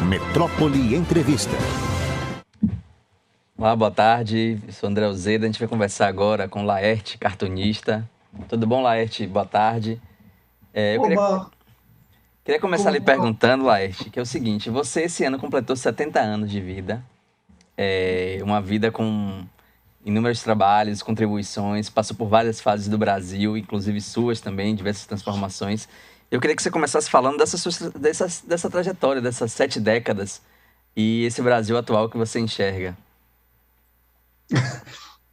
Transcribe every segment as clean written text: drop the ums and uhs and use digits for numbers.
Metrópole Entrevista. Olá, boa tarde. Eu sou André Alzeda. A gente vai conversar agora com Laerte, cartunista. Tudo bom, Laerte? Boa tarde. Eu Oba, queria começar lhe como vai? perguntando, Laerte, que é o seguinte: você esse ano completou 70 anos de vida, uma vida com inúmeros trabalhos, contribuições, passou por várias fases do Brasil, inclusive suas também, diversas transformações. Eu queria que você começasse falando dessa trajetória, dessas 7 décadas e esse Brasil atual que você enxerga.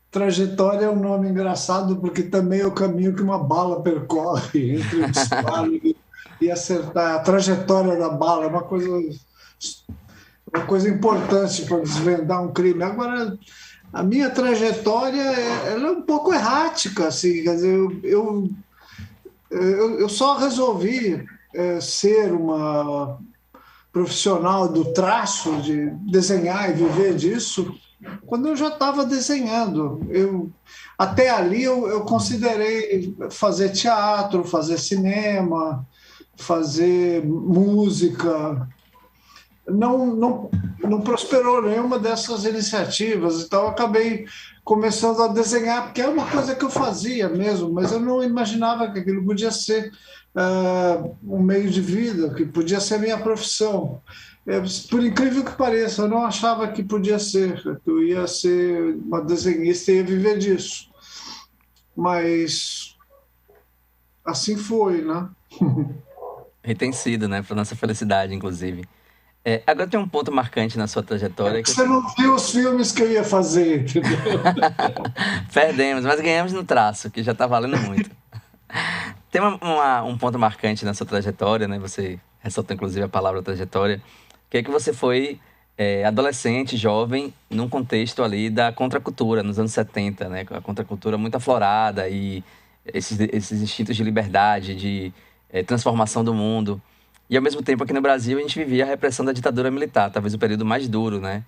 Trajetória é um nome engraçado porque também é o caminho que uma bala percorre entre o disparo e acertar. A trajetória da bala é uma coisa importante para desvendar um crime. Agora, a minha trajetória ela é um pouco errática, assim, quer dizer, eu só resolvi ser uma profissional do traço, de desenhar e viver disso, quando eu já estava desenhando. Até ali eu considerei fazer teatro, fazer cinema, fazer música. Não prosperou nenhuma dessas iniciativas, então eu acabei começando a desenhar, porque é uma coisa que eu fazia mesmo, mas eu não imaginava que aquilo podia ser um meio de vida, que podia ser minha profissão. Por incrível que pareça, eu não achava que podia ser, que eu ia ser uma desenhista e ia viver disso. Mas assim foi, né? E tem sido, né? Para nossa felicidade, inclusive. Agora tem um ponto marcante na sua trajetória que é o Você não seguinte. viu os filmes que eu ia fazer, entendeu? Perdemos, mas ganhamos no traço, que já está valendo muito. Tem um ponto marcante na sua trajetória, né? Você ressaltou inclusive a palavra trajetória, que é que você foi adolescente, jovem, num contexto ali da contracultura, nos anos 70, né? A contracultura muito aflorada e esses instintos de liberdade, de transformação do mundo. E ao mesmo tempo aqui no Brasil a gente vivia a repressão da ditadura militar, talvez o período mais duro, né?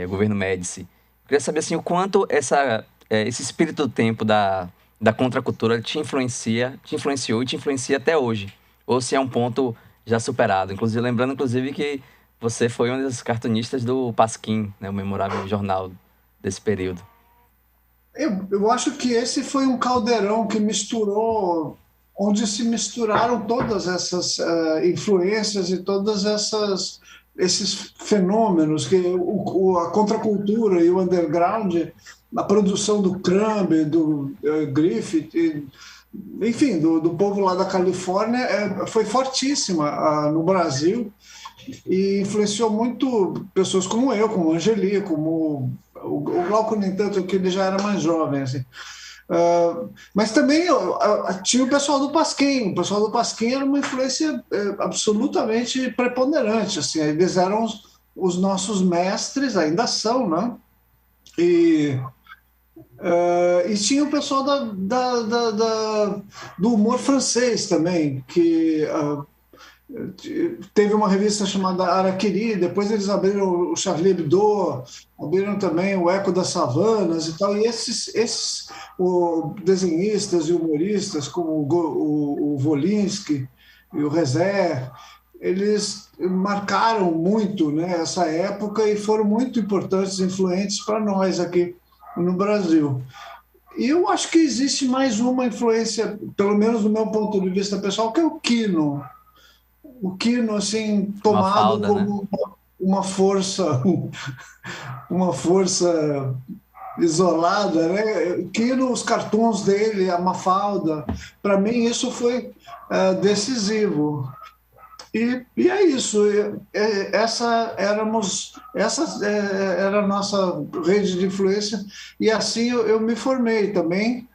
O governo Médici. Eu queria saber assim, o quanto esse espírito do tempo da contracultura te influenciou e te influencia até hoje. Ou se é um ponto já superado. Inclusive, lembrando, inclusive, que você foi um dos cartunistas do Pasquim, né, o memorável jornal desse período. Eu acho que esse foi um caldeirão que misturou, onde se misturaram todas essas influências e todas esses fenômenos que a contracultura e o underground, a produção do Crumb, do Griffith, enfim, do povo lá da Califórnia, foi fortíssima no Brasil e influenciou muito pessoas como eu, como Angeli, como o Glauco, nem tanto, que ele já era mais jovem, assim. Mas também tinha o pessoal do Pasquim. O pessoal do Pasquim era uma influência absolutamente preponderante. Assim, eles eram os nossos mestres, ainda são, né? E, e tinha o pessoal do humor francês também, que teve uma revista chamada Araquiri, depois eles abriram o Charlie Hebdo, abriram também o Eco das Savanas e tal, e esses desenhistas e humoristas, como o Volinsky e o Rezé, eles marcaram muito, né, essa época e foram muito importantes, influentes para nós aqui no Brasil. E eu acho que existe mais uma influência, pelo menos do meu ponto de vista pessoal, que é o Quino. O Quino, assim, Uma tomado falda, né? como uma força, uma força isolada, né? Quino, os cartoons dele, a Mafalda, para mim isso foi decisivo. E é isso. Essa era a nossa rede de influência e assim eu me formei também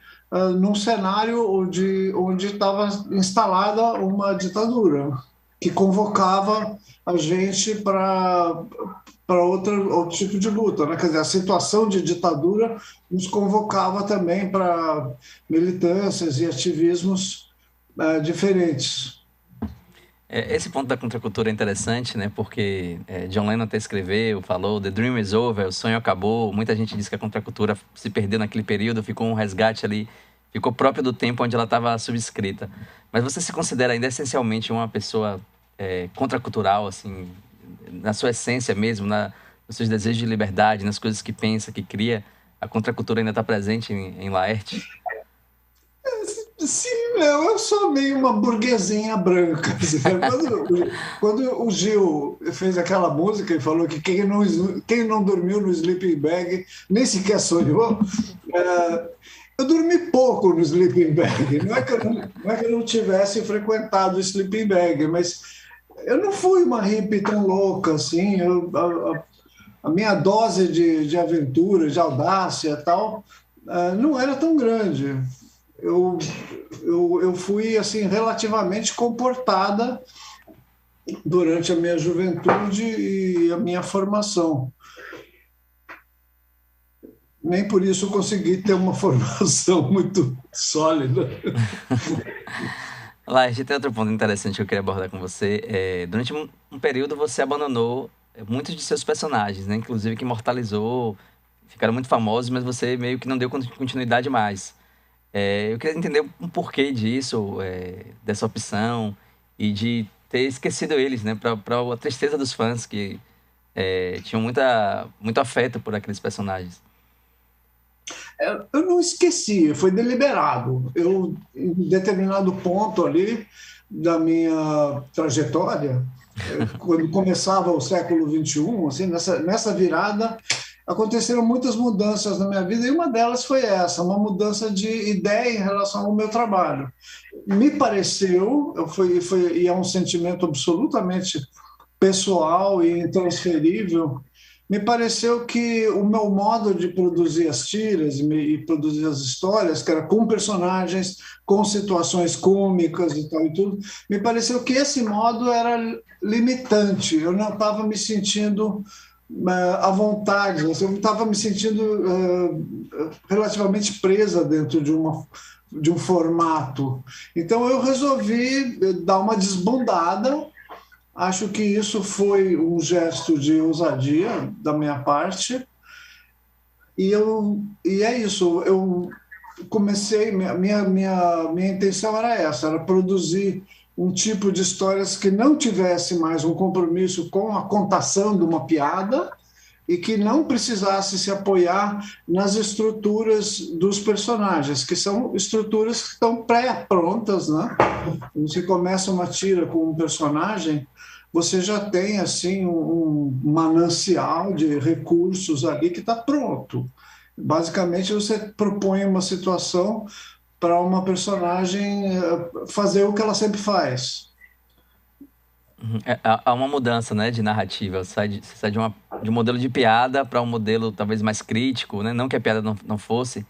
num cenário onde estava instalada uma ditadura que convocava a gente para outro tipo de luta, né? Quer dizer, a situação de ditadura nos convocava também para militâncias e ativismos diferentes. Esse ponto da contracultura é interessante, né? Porque John Lennon até escreveu, falou The Dream is over, o sonho acabou. Muita gente diz que a contracultura se perdeu naquele período, ficou um resgate ali, ficou próprio do tempo onde ela estava subscrita. Mas você se considera ainda essencialmente uma pessoa contracultural, assim, na sua essência mesmo, nos seus desejos de liberdade, nas coisas que pensa, que cria, a contracultura ainda está presente em Laerte? Sim, eu sou meio uma burguesinha branca. Assim, né? Quando o Gil fez aquela música e falou que quem não dormiu no sleeping bag nem sequer sonhou, eu dormi pouco no sleeping bag. Não é que eu não tivesse frequentado o sleeping bag, mas eu não fui uma hippie tão louca assim. A minha dose de aventura, de audácia e tal, não era tão grande. Eu fui assim relativamente comportada durante a minha juventude e a minha formação. Nem por isso eu consegui ter uma formação muito sólida. Laerte, tem outro ponto interessante que eu queria abordar com você. Durante um período você abandonou muitos de seus personagens, né? Inclusive que imortalizou, ficaram muito famosos, mas você meio que não deu continuidade mais. Eu queria entender um porquê disso, dessa opção, e de ter esquecido eles, né? Para a tristeza dos fãs que tinham muito afeto por aqueles personagens. Eu não esqueci, foi deliberado. Em determinado ponto ali da minha trajetória, quando começava o século XXI, assim, nessa virada, aconteceram muitas mudanças na minha vida e uma delas foi essa, uma mudança de ideia em relação ao meu trabalho. Me pareceu, e é um sentimento absolutamente pessoal e intransferível, me pareceu que o meu modo de produzir as tiras e produzir as histórias, que era com personagens, com situações cômicas e tal e tudo, me pareceu que esse modo era limitante. Eu não estava me sentindo à vontade, eu estava me sentindo relativamente presa dentro de um formato. Então eu resolvi dar uma desbandada. Acho que isso foi um gesto de ousadia da minha parte. E é isso. Eu comecei, minha intenção era essa, era produzir um tipo de histórias que não tivesse mais um compromisso com a contação de uma piada e que não precisasse se apoiar nas estruturas dos personagens, que são estruturas que estão pré-prontas, né? Quando você começa uma tira com um personagem, você já tem assim um manancial de recursos ali que está pronto. Basicamente, você propõe uma situação para uma personagem fazer o que ela sempre faz. Há uma mudança, né, de narrativa. Você sai de um modelo de piada para um modelo talvez mais crítico, né? Não que a piada não fosse,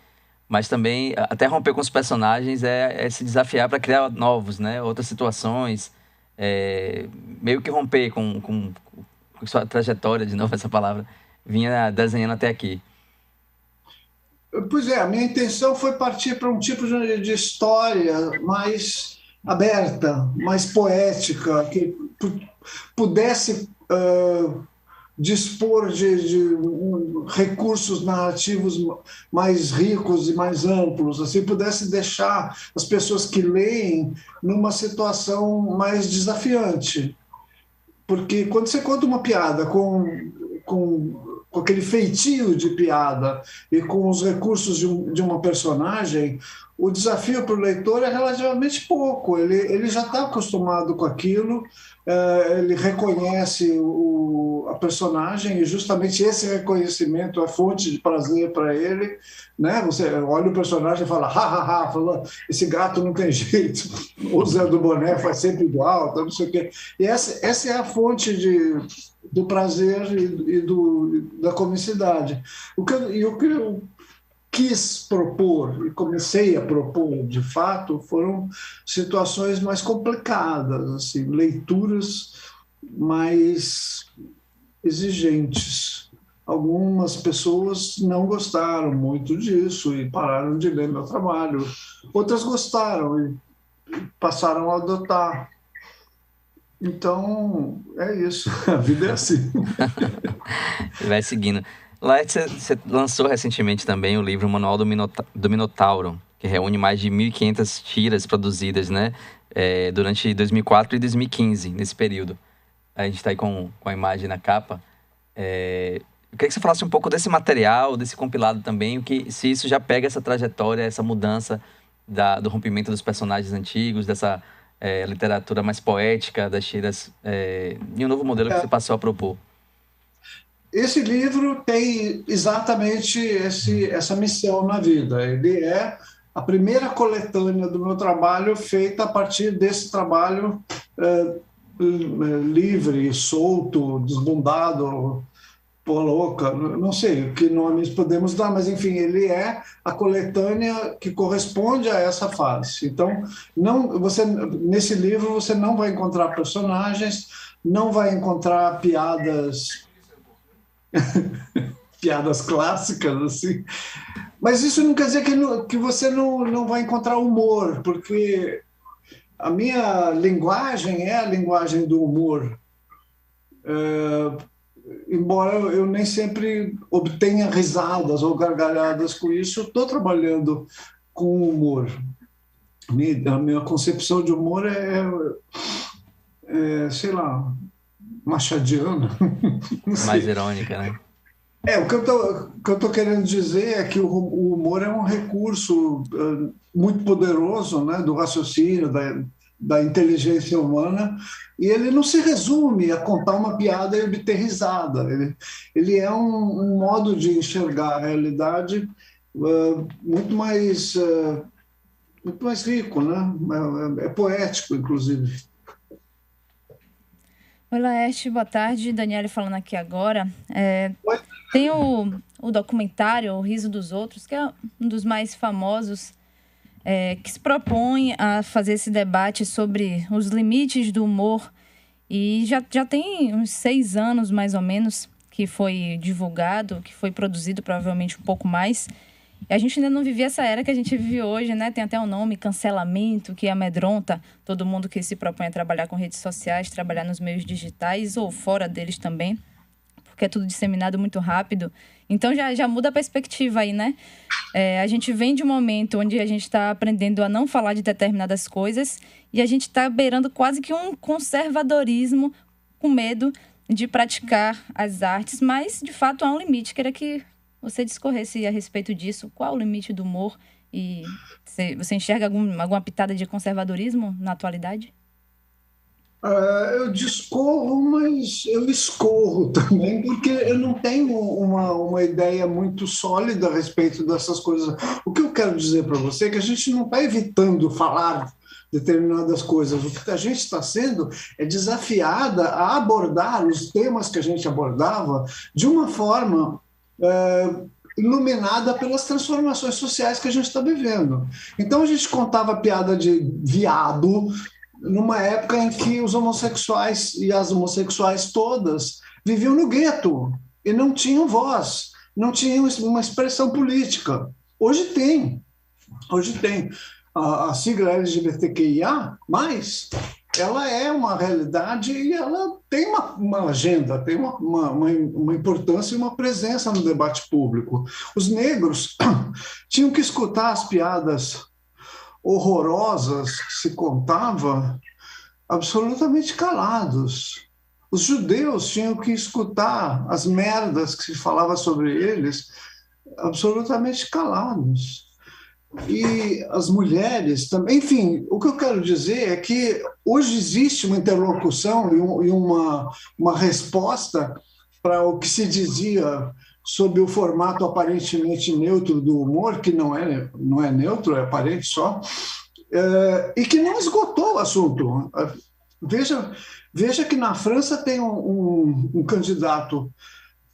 mas também até romper com os personagens é se desafiar para criar novos, né? Outras situações. Meio que romper com sua trajetória, de novo essa palavra, vinha desenhando até aqui. Pois é, a minha intenção foi partir para um tipo de história mais aberta, mais poética, que pudesse dispor de recursos narrativos mais ricos e mais amplos, assim, pudesse deixar as pessoas que leem numa situação mais desafiante. Porque quando você conta uma piada com aquele feitio de piada e com os recursos de uma personagem, o desafio para o leitor é relativamente pouco. Ele já está acostumado com aquilo, ele reconhece a personagem e justamente esse reconhecimento é fonte de prazer para ele, né? Você olha o personagem e fala, ha, ha, ha, esse gato não tem jeito, o Zé do Boné faz sempre igual, não sei o quê. E essa é a fonte do prazer e da comicidade. O que eu quis propor e comecei a propor, de fato, foram situações mais complicadas, assim, leituras mais exigentes. Algumas pessoas não gostaram muito disso e pararam de ler meu trabalho. Outras gostaram e passaram a adotar. Então, é isso. A vida é assim. E vai seguindo. Laerte, você lançou recentemente também o livro Manual do Minotauro, que reúne mais de 1.500 tiras produzidas, né, durante 2004 e 2015, nesse período. a gente está aí com a imagem na capa. Eu queria que você falasse um pouco desse material, desse compilado também, se isso já pega essa trajetória, essa mudança do rompimento dos personagens antigos, dessa literatura mais poética, das tiras, e um novo modelo que você passou a propor. Esse livro tem exatamente essa missão na vida. Ele é a primeira coletânea do meu trabalho feita a partir desse trabalho livre, solto, desbundado, pô, louca, não sei que nomes podemos dar, mas enfim, ele é a coletânea que corresponde a essa fase. Então, nesse livro você não vai encontrar personagens, não vai encontrar piadas clássicas, assim. Mas isso não quer dizer que você não vai encontrar humor, porque a minha linguagem é a linguagem do humor. Embora eu nem sempre obtenha risadas ou gargalhadas com isso, eu estou trabalhando com humor. A minha concepção de humor sei lá, machadiana. Mais irônica, né? O que eu estou querendo dizer é que o humor é um recurso muito poderoso, né, do raciocínio, da inteligência humana, e ele não se resume a contar uma piada e obter risada. Ele é um modo de enxergar a realidade muito mais rico, né? É poético, inclusive. Oi, Laerte, boa tarde. Daniele falando aqui agora. Tem o documentário O Riso dos Outros, que é um dos mais famosos, que se propõe a fazer esse debate sobre os limites do humor. E já tem uns 6 anos, mais ou menos, que foi divulgado, que foi produzido, provavelmente um pouco mais. E a gente ainda não vivia essa era que a gente vive hoje, né? Tem até um nome, cancelamento, que amedronta todo mundo que se propõe a trabalhar com redes sociais, trabalhar nos meios digitais ou fora deles também, porque é tudo disseminado muito rápido. Então já muda a perspectiva aí, né? A gente vem de um momento onde a gente está aprendendo a não falar de determinadas coisas e a gente está beirando quase que um conservadorismo com medo de praticar as artes, mas, de fato, há um limite. Queria que você discorresse a respeito disso. Qual o limite do humor? E você enxerga alguma pitada de conservadorismo na atualidade? Eu discorro, mas eu escorro também, porque eu não tenho uma ideia muito sólida a respeito dessas coisas. O que eu quero dizer para você é que a gente não está evitando falar determinadas coisas. O que a gente está sendo é desafiada a abordar os temas que a gente abordava de uma forma iluminada pelas transformações sociais que a gente está vivendo. Então a gente contava piada de viado numa época em que os homossexuais e as homossexuais todas viviam no gueto e não tinham voz, não tinham uma expressão política. Hoje tem. A sigla LGBTQIA+, ela é uma realidade e ela tem uma agenda, tem uma importância e uma presença no debate público. Os negros tinham que escutar as piadas horrorosas que se contava absolutamente calados. Os judeus tinham que escutar as merdas que se falava sobre eles absolutamente calados. E as mulheres também. Enfim, o que eu quero dizer é que hoje existe uma interlocução e uma resposta para o que se dizia sob o formato aparentemente neutro do humor, que não é neutro, é aparente só, e que não esgotou o assunto. Veja que na França tem um candidato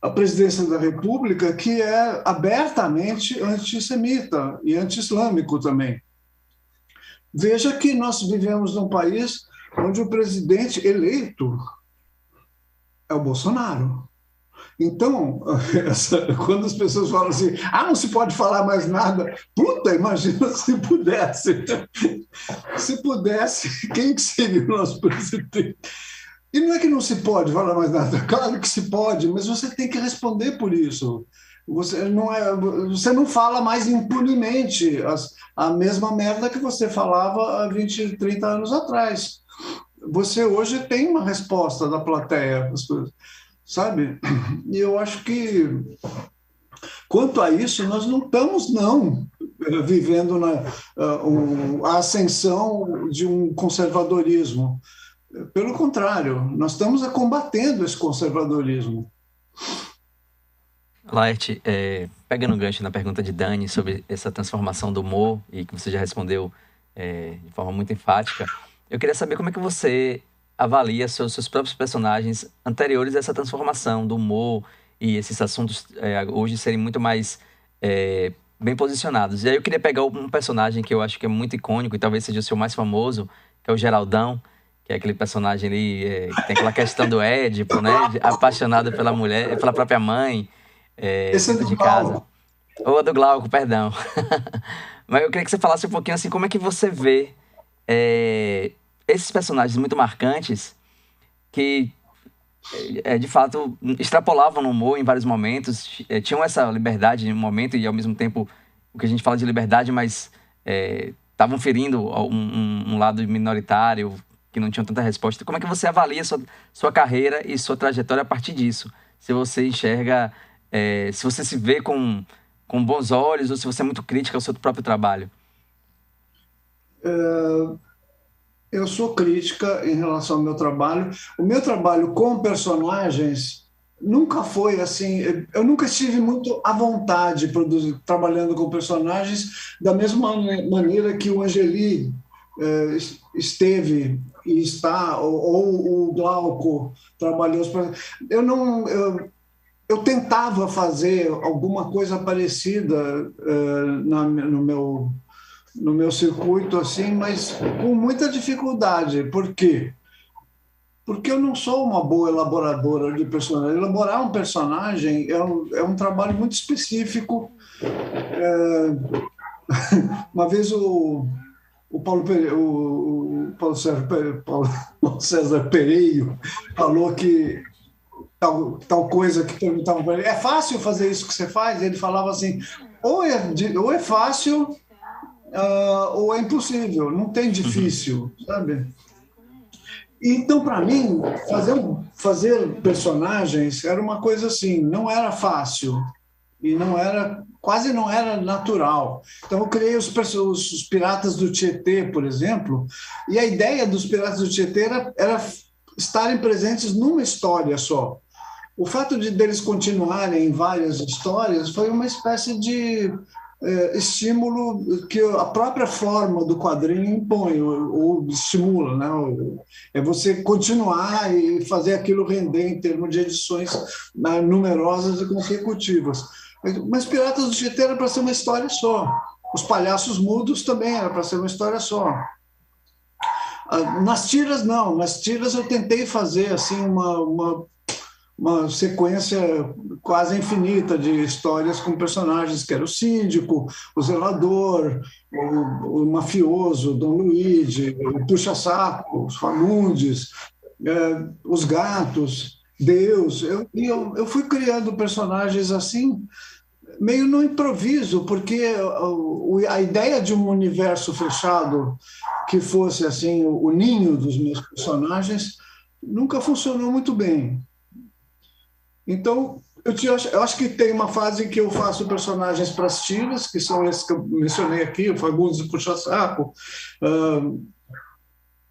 à presidência da República que é abertamente antissemita e anti-islâmico também. Veja que nós vivemos num país onde o presidente eleito é o Bolsonaro. Então, quando as pessoas falam assim, não se pode falar mais nada, puta, imagina se pudesse. Se pudesse, quem que seria o nosso presidente? E não é que não se pode falar mais nada, claro que se pode, mas você tem que responder por isso. Você não fala mais impunemente a mesma merda que você falava há 20, 30 anos atrás. você hoje tem uma resposta da plateia, sabe? E eu acho que, quanto a isso, nós não estamos, não, vivendo a ascensão de um conservadorismo. Pelo contrário, nós estamos combatendo esse conservadorismo. Laerte, pegando um gancho na pergunta de Dani sobre essa transformação do humor, e que você já respondeu de forma muito enfática, eu queria saber como é que você avalia seus próprios personagens anteriores a essa transformação do humor e esses assuntos hoje serem muito mais bem posicionados. E aí eu queria pegar um personagem que eu acho que é muito icônico e talvez seja o seu mais famoso, que é o Geraldão, que é aquele personagem ali que tem aquela questão do Édipo, né? Apaixonado pela mulher, pela própria mãe, Esse é do de casa. Glauco. Ou a do Glauco, perdão. Mas eu queria que você falasse um pouquinho assim, como é que você vê esses personagens muito marcantes que, de fato, extrapolavam no humor em vários momentos, tinham essa liberdade em um momento e, ao mesmo tempo, o que a gente fala de liberdade, mas estavam ferindo um lado minoritário, que não tinham tanta resposta. Como é que você avalia sua carreira e sua trajetória a partir disso? Se você enxerga, se você se vê com bons olhos ou se você é muito crítica ao seu próprio trabalho? Eu sou crítica em relação ao meu trabalho. O meu trabalho com personagens nunca foi assim. Eu nunca estive muito à vontade trabalhando com personagens da mesma maneira que o Angeli esteve e está, ou o Glauco trabalhou. Eu tentava fazer alguma coisa parecida no meu circuito, assim, mas com muita dificuldade. Por quê? Porque eu não sou uma boa elaboradora de personagem. Elaborar um personagem é um trabalho muito específico. Uma vez o Paulo César Pereio falou que tal coisa que perguntavam para ele, é fácil fazer isso que você faz? Ele falava assim, ou é fácil ou é impossível, não tem difícil, sabe? Então, para mim, fazer personagens era uma coisa assim, não era fácil e quase não era natural. Então, eu criei os Piratas do Tietê, por exemplo, e a ideia dos Piratas do Tietê era estarem presentes numa história só. O fato deles continuarem em várias histórias foi uma espécie de estímulo que a própria forma do quadrinho impõe, ou estimula, né? É você continuar e fazer aquilo render em termos de edições numerosas e consecutivas. Mas Piratas do Tietê era para ser uma história só. Os Palhaços Mudos também era para ser uma história só. Nas tiras, não. Nas tiras eu tentei fazer assim uma sequência quase infinita de histórias com personagens, que era o síndico, o zelador, o mafioso, Dom Luigi, o puxa-saco, os Fagundes, os gatos, Deus. Eu fui criando personagens assim, meio no improviso, porque a ideia de um universo fechado que fosse assim o ninho dos meus personagens nunca funcionou muito bem. Então, eu acho que tem uma fase em que eu faço personagens para as tiras, que são esses que eu mencionei aqui, o Fagundes e o Puxa-Saco,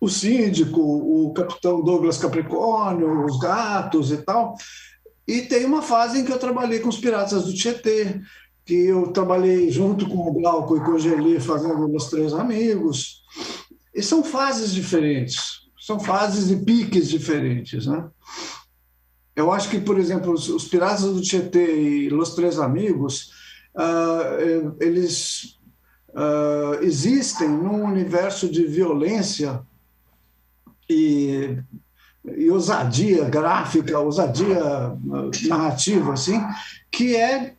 o Síndico, o Capitão Douglas Capricórnio, os gatos e tal. E tem uma fase em que eu trabalhei com os Piratas do Tietê, que eu trabalhei junto com o Glauco e com o Angeli, fazendo Meus Três Amigos. E são fases diferentes, são fases e piques diferentes, né? Eu acho que, por exemplo, os Piratas do Tietê e Os Três Amigos, eles existem num universo de violência e ousadia gráfica, ousadia narrativa, assim, que é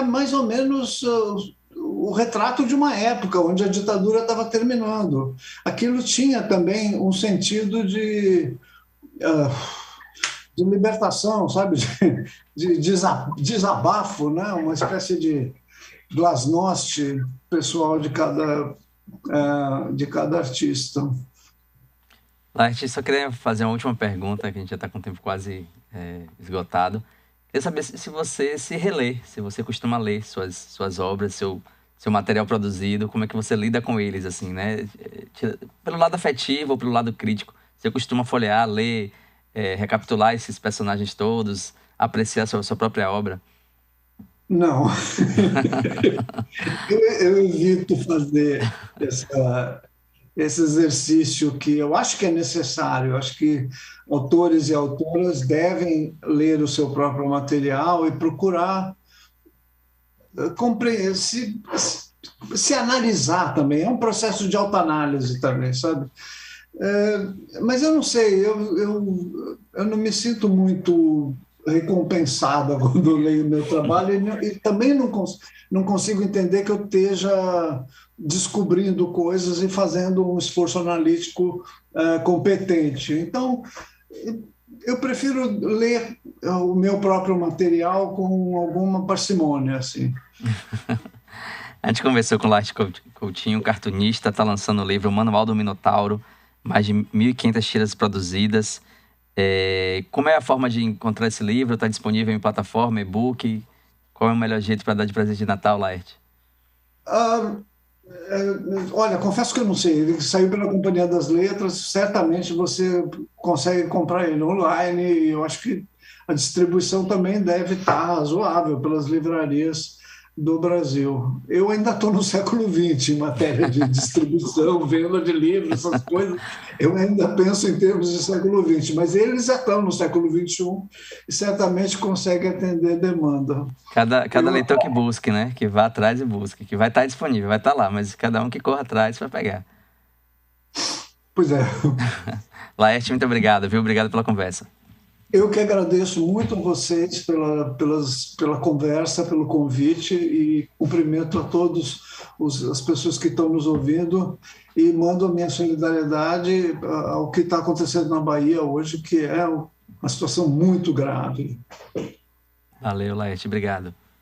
mais ou menos o retrato de uma época onde a ditadura estava terminando. Aquilo tinha também um sentido de libertação, sabe? De desabafo, né? Uma espécie de glasnost pessoal de cada artista. Laerte, só queria fazer uma última pergunta, que a gente já está com o tempo quase esgotado. Queria saber se você se relê, se você costuma ler suas obras, seu material produzido, como é que você lida com eles, assim, né? Pelo lado afetivo ou pelo lado crítico. Você costuma folhear, ler, recapitular esses personagens todos, apreciar a sua própria obra? Não. Eu evito fazer esse exercício que eu acho que é necessário. Eu acho que autores e autoras devem ler o seu próprio material e procurar compreender, se analisar também. É um processo de autoanálise também, sabe? Mas eu não sei, eu não me sinto muito recompensada quando eu leio meu trabalho e também não consigo entender que eu esteja descobrindo coisas e fazendo um esforço analítico competente. Então, eu prefiro ler o meu próprio material com alguma parcimônia, assim. A gente conversou com o Laerte Coutinho, cartunista, está lançando o livro Manual do Minotauro, mais de 1.500 tiras produzidas. Como é a forma de encontrar esse livro? Está disponível em plataforma, e-book? Qual é o melhor jeito para dar de presente de Natal, Laerte? Olha, confesso que eu não sei. Ele saiu pela Companhia das Letras. Certamente você consegue comprar ele online. E eu acho que a distribuição também deve estar razoável pelas livrarias do Brasil. Eu ainda estou no século XX em matéria de distribuição, venda de livros, essas coisas. Eu ainda penso em termos de século XX, mas eles já estão no século XXI e certamente conseguem atender demanda. Cada leitor que busque, né? Que vá atrás e busque, que vai estar disponível, vai estar lá, mas cada um que corra atrás vai pegar. Pois é. Laerte, muito obrigado, viu? Obrigado pela conversa. Eu que agradeço muito a vocês pela conversa, pelo convite e cumprimento a todas as pessoas que estão nos ouvindo e mando a minha solidariedade ao que está acontecendo na Bahia hoje, que é uma situação muito grave. Valeu, Laerte. Obrigado.